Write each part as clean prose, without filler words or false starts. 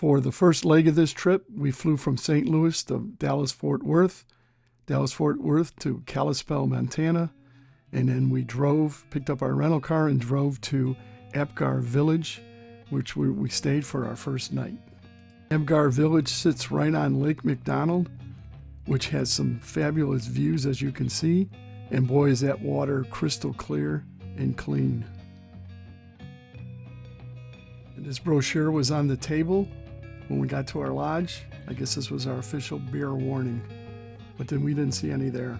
For the first leg of this trip, we flew from St. Louis to Dallas-Fort Worth to Kalispell, Montana, and then we picked up our rental car and drove to Apgar Village, which we stayed for our first night. Apgar Village sits right on Lake McDonald, which has some fabulous views, as you can see, and boy, is that water crystal clear and clean. And this brochure was on the table when we got to our lodge. I guess this was our official bear warning, but then we didn't see any there.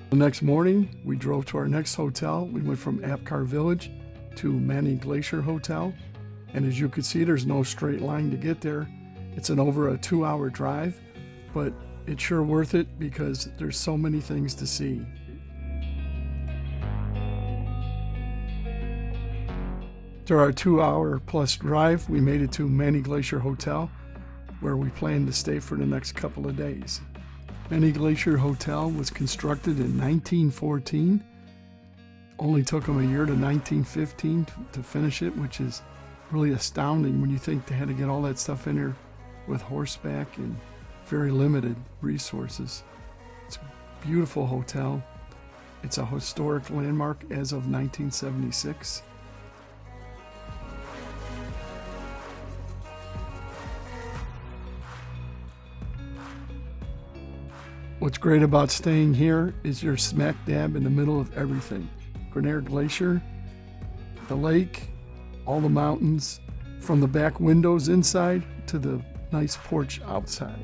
The next morning, we drove to our next hotel. We went from Apgar Village to Manning Glacier Hotel, and as you can see, there's no straight line to get there. It's over a 2-hour drive, but it's sure worth it because there's so many things to see. After our 2-hour plus drive, we made it to Manning Glacier Hotel, where we planned to stay for the next couple of days. Manning Glacier Hotel was constructed in 1914. Only took them a year to 1915 to finish it, which is really astounding when you think they had to get all that stuff in here with horseback and very limited resources. It's a beautiful hotel. It's a historic landmark as of 1976. What's great about staying here is you're smack dab in the middle of everything. Glacier Glacier, the lake, all the mountains, from the back windows inside to the nice porch outside.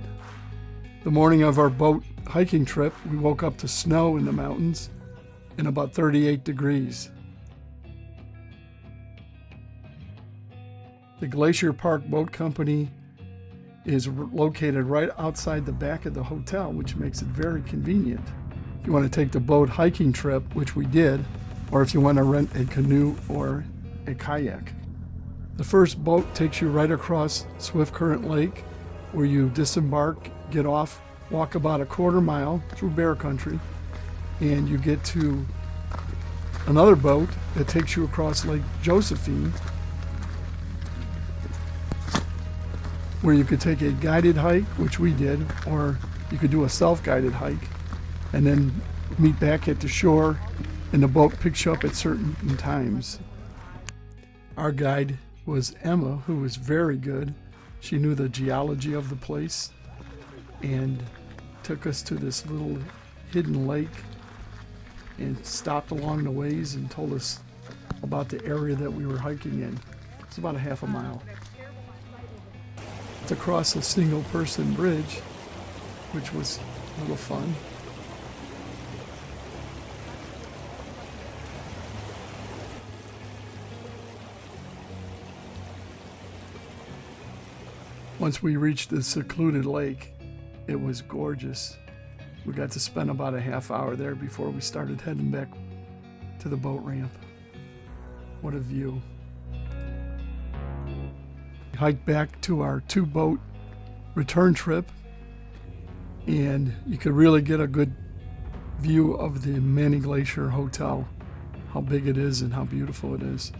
The morning of our boat hiking trip, we woke up to snow in the mountains and about 38 degrees. The Glacier Park Boat Company is located right outside the back of the hotel, which makes it very convenient. If you want to take the boat hiking trip, which we did, or if you want to rent a canoe or a kayak. The first boat takes you right across Swift Current Lake, where you disembark, get off, walk about a 1/4 mile through bear country, and you get to another boat that takes you across Lake Josephine, where you could take a guided hike, which we did, or you could do a self-guided hike, and then meet back at the shore, and the boat picks you up at certain times. Our guide was Emma, who was very good. She knew the geology of the place and took us to this little hidden lake and stopped along the ways and told us about the area that we were hiking in. It's about a 1/2 mile. To cross a single-person bridge, which was a little fun. Once we reached the secluded lake, it was gorgeous. We got to spend about a 1/2 hour there before we started heading back to the boat ramp. What a view. We hiked back to our 2-boat return trip, and you could really get a good view of the Manning Glacier Hotel, how big it is and how beautiful it is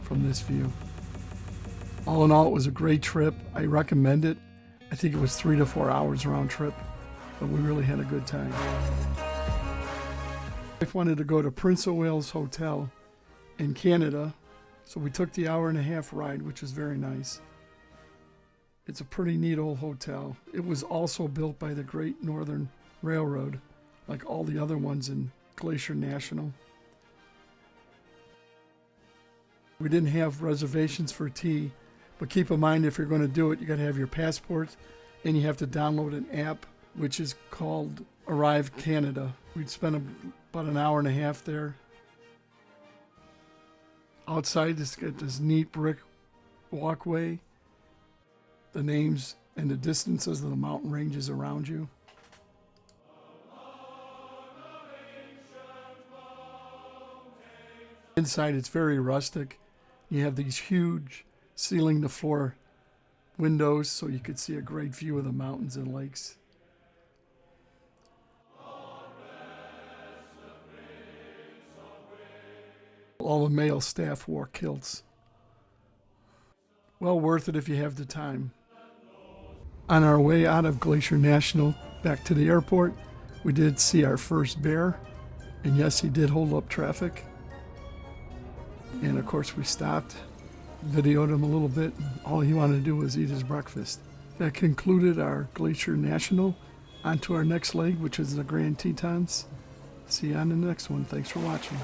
from this view. All in all, it was a great trip. I recommend it. I think it was 3 to 4 hours round trip, but we really had a good time. I wanted to go to Prince of Wales Hotel in Canada, so we took the 1.5 hour ride, which was very nice. It's a pretty neat old hotel. It was also built by the Great Northern Railroad, like all the other ones in Glacier National. We didn't have reservations for tea, but keep in mind, if you're going to do it, you got to have your passport, and you have to download an app, which is called Arrive Canada. We'd spent about 1.5 hours there. Outside, it's got this neat brick walkway, the names and the distances of the mountain ranges around you. Inside, it's very rustic. You have these huge ceiling to floor windows so you could see a great view of the mountains and lakes. All the male staff wore kilts. Well worth it if you have the time. On our way out of Glacier National back to the airport, we did see our first bear, and yes, he did hold up traffic. And of course we stopped, videoed him a little bit. All he wanted to do was eat his breakfast. That concluded our Glacier National. On to our next leg, which is the Grand Tetons. See you on the next one. Thanks for watching.